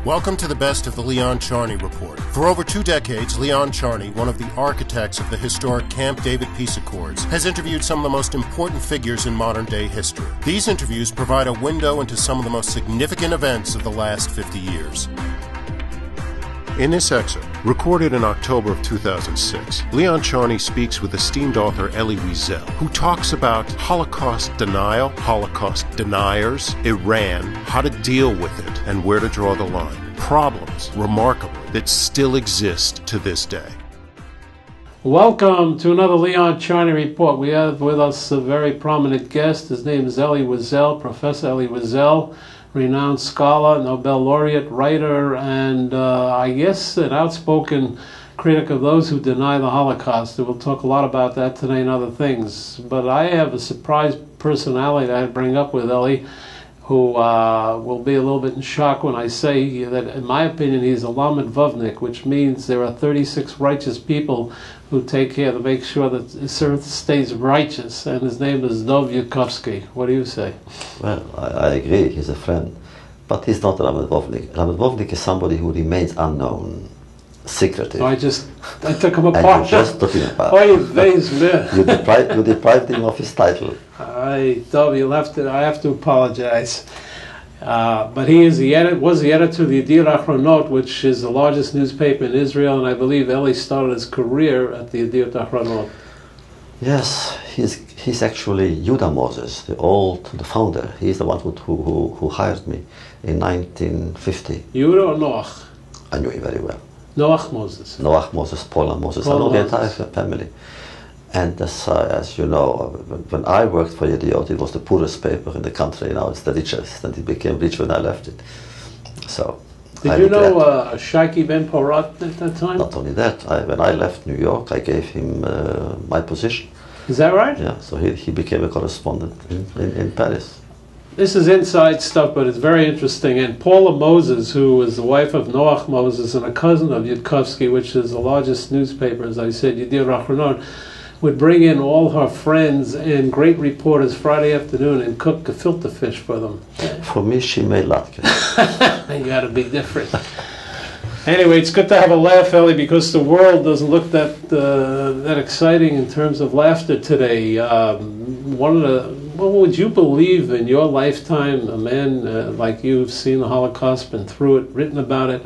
Welcome to the best of the Leon Charney Report. For over 2 decades, Leon Charney, one of the architects of the historic Camp David Peace Accords, has interviewed some of the most important figures in modern-day history. These interviews provide a window into some of the most significant events of the last 50 years. In this excerpt, recorded in October of 2006, Leon Charney speaks with esteemed author Elie Wiesel, who talks about Holocaust denial, Holocaust deniers, Iran, how to deal with it, and where to draw the line. Problems, remarkably, that still exist to this day. Welcome to another Leon Charney Report. We have with us a very prominent guest. His name is Elie Wiesel, Professor Elie Wiesel, renowned scholar, Nobel laureate, writer, and I guess an outspoken critic of those who deny the Holocaust. We'll talk a lot about that today and other things. But I have a surprise personality that I bring up with Elie, who will be a little bit in shock when I say that, in my opinion, he's a Lamed Vavnik, which means there are 36 righteous people who take care to make sure that the earth stays righteous, and his name is Dov Yukovsky. What do you say? Well, I agree, he's a friend, but he's not a Lamed Vavnik. Lamed Vavnik is somebody who remains unknown, secretive. I took him apart. And you just took him apart. You deprived him of his title. Dov, I have to apologize. But he is was the editor of the Yediot Achronot, which is the largest newspaper in Israel, and I believe Elie started his career at the Yediot Achronot. Yes, he's actually Yudah Moses, the founder. He's the one who hired me in 1950. Yudah or Noach? I knew him very well. Noach Moses. Noach Moses, Paula Moses. I know the entire family. And as you know, when I worked for Yediot, it was the poorest paper in the country. Now it's the richest, and it became rich when I left it. So, did you know Shaiki Ben Porat at that time? Not only that, when I left New York, I gave him my position. Is that right? Yeah, so he became a correspondent in Paris. This is inside stuff, but it's very interesting. And Paula Moses, who was the wife of Noach Moses and a cousin of Yudkovsky, which is the largest newspaper, as I said, Yediot Achronot, would bring in all her friends and great reporters Friday afternoon and cook gefilte fish for them. For me, she made latkes. You got to be different. Anyway, it's good to have a laugh, Elie, because the world doesn't look that exciting in terms of laughter today. What would you believe in your lifetime, a man like you who've seen the Holocaust, been through it, written about it,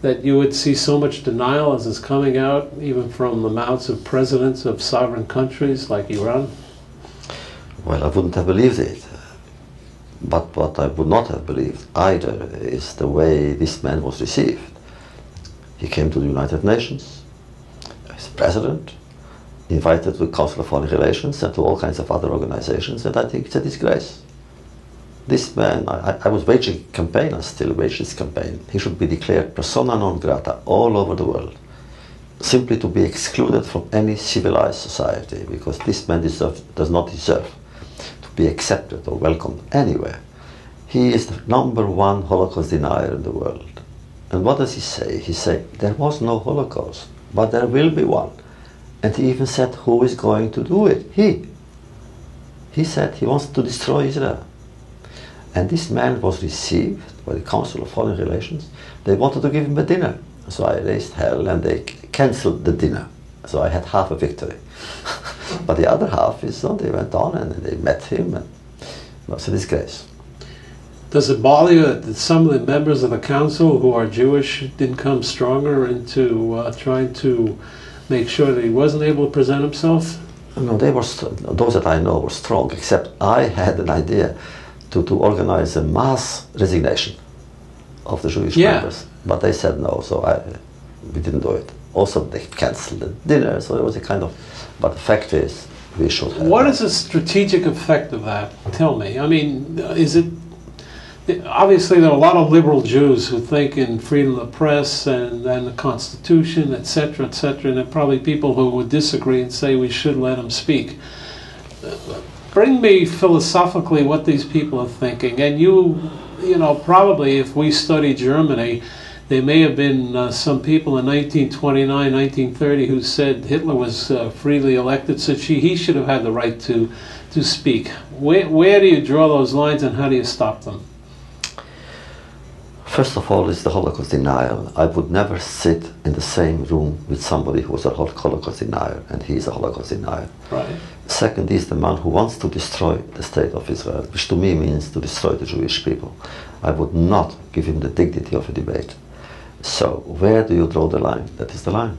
that you would see so much denial as is coming out, even from the mouths of presidents of sovereign countries like Iran? Well, I wouldn't have believed it. But what I would not have believed either is the way this man was received. He came to the United Nations as president, invited to the Council of Foreign Relations and to all kinds of other organizations, and I think it's a disgrace. This man, I was waging a campaign, I still wage this campaign. He should be declared persona non grata all over the world, simply to be excluded from any civilized society, because this man does not deserve to be accepted or welcomed anywhere. He is the #1 Holocaust denier in the world. And what does he say? He said, there was no Holocaust, but there will be one. And he even said, who is going to do it? He said he wants to destroy Israel. And this man was received by the Council of Foreign Relations. They wanted to give him a dinner. So I raised hell and they cancelled the dinner. So I had half a victory. But the other half is, they went on and they met him. And it was a disgrace. Does it bother you that some of the members of the council who are Jewish didn't come stronger into trying to make sure that he wasn't able to present himself? No, those that I know were strong, except I had an idea to organize a mass resignation of the Jewish members. But they said no, so we didn't do it. Also, they cancelled the dinner, so it was a kind of... But the fact is, we should have... What is the strategic effect of that? Tell me. I mean, is it... Obviously, there are a lot of liberal Jews who think in freedom of the press and the Constitution, etc., etc., and there are probably people who would disagree and say we should let them speak. Bring me philosophically what these people are thinking. And you know, probably if we study Germany, there may have been some people in 1929, 1930 who said Hitler was freely elected, so he should have had the right to speak. Where do you draw those lines and how do you stop them? First of all, it's the Holocaust denial. I would never sit in the same room with somebody who was a Holocaust denier, and he is a Holocaust denier. Right. Second, he's the man who wants to destroy the state of Israel, which to me means to destroy the Jewish people. I would not give him the dignity of a debate. So, where do you draw the line? That is the line.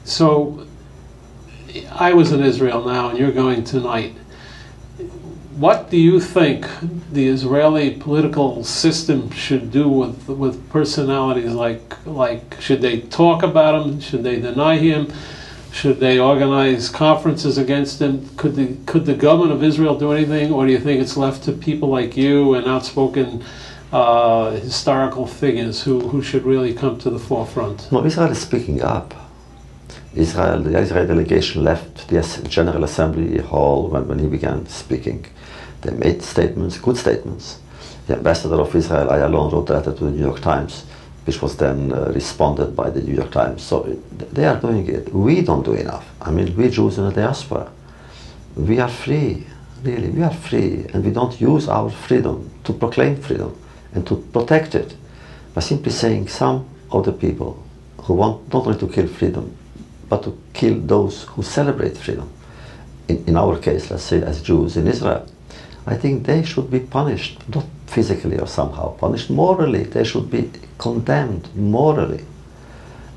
So, I was in Israel now, and you're going tonight. What do you think the Israeli political system should do with personalities like should they talk about him? Should they deny him? Should they organize conferences against him? Could the government of Israel do anything, or do you think it's left to people like you and outspoken historical figures who should really come to the forefront? No, Israel is speaking up. The Israeli delegation left the General Assembly hall when he began speaking. They made statements, good statements. The ambassador of Israel, Ayalon, wrote a letter to the New York Times, which was then responded by the New York Times. So they are doing it. We don't do enough. I mean, we Jews in the diaspora, we are free, really, we are free, and we don't use our freedom to proclaim freedom and to protect it by simply saying some of the people who want not only to kill freedom, but to kill those who celebrate freedom. In our case, let's say as Jews in Israel, I think they should be punished, not physically or somehow, punished morally. They should be condemned morally.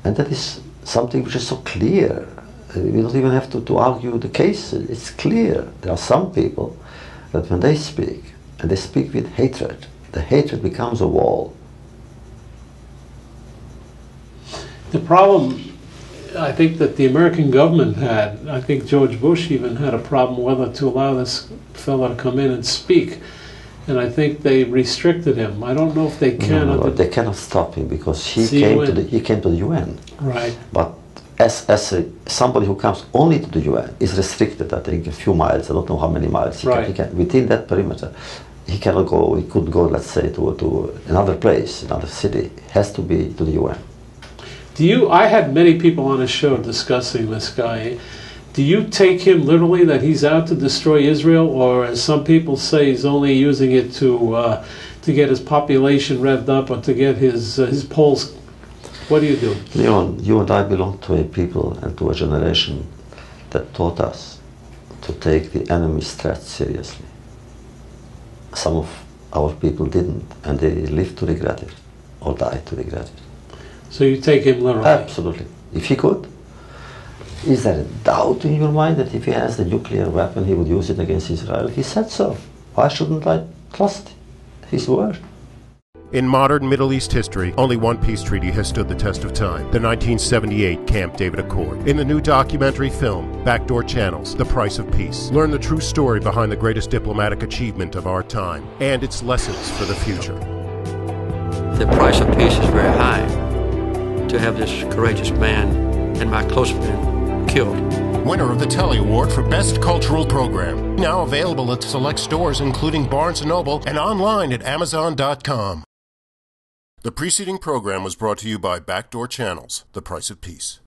And that is something which is so clear. We don't even have to argue the case. It's clear. There are some people that when they speak, and they speak with hatred, the hatred becomes a wall. The problem I think that the American government had, I think George Bush even had a problem whether to allow this fellow to come in and speak. And I think they restricted him. I don't know if they can. No, they cannot stop him because he came to the UN. Right. But as somebody who comes only to the UN is restricted, I think, a few miles. I don't know how many miles. He can, within that perimeter, he cannot go. He could go, let's say, to another place, another city. It has to be to the UN. I had many people on his show discussing this guy. Do you take him literally that he's out to destroy Israel, or as some people say, he's only using it to get his population revved up or to get his polls? What do you do? Leon, you and I belong to a people and to a generation that taught us to take the enemy's threat seriously. Some of our people didn't, and they lived to regret it, or died to regret it. So you take him literally? Absolutely. If he could. Is there a doubt in your mind that if he has the nuclear weapon, he would use it against Israel? He said so. Why shouldn't I trust his word? In modern Middle East history, only one peace treaty has stood the test of time, the 1978 Camp David Accord. In the new documentary film, Backdoor Channels, The Price of Peace, learn the true story behind the greatest diplomatic achievement of our time and its lessons for the future. The price of peace is very high. To have this courageous man and my close friend killed. Winner of the Telly Award for Best Cultural Program. Now available at select stores including Barnes & Noble and online at Amazon.com. The preceding program was brought to you by Backdoor Channels, The Price of Peace.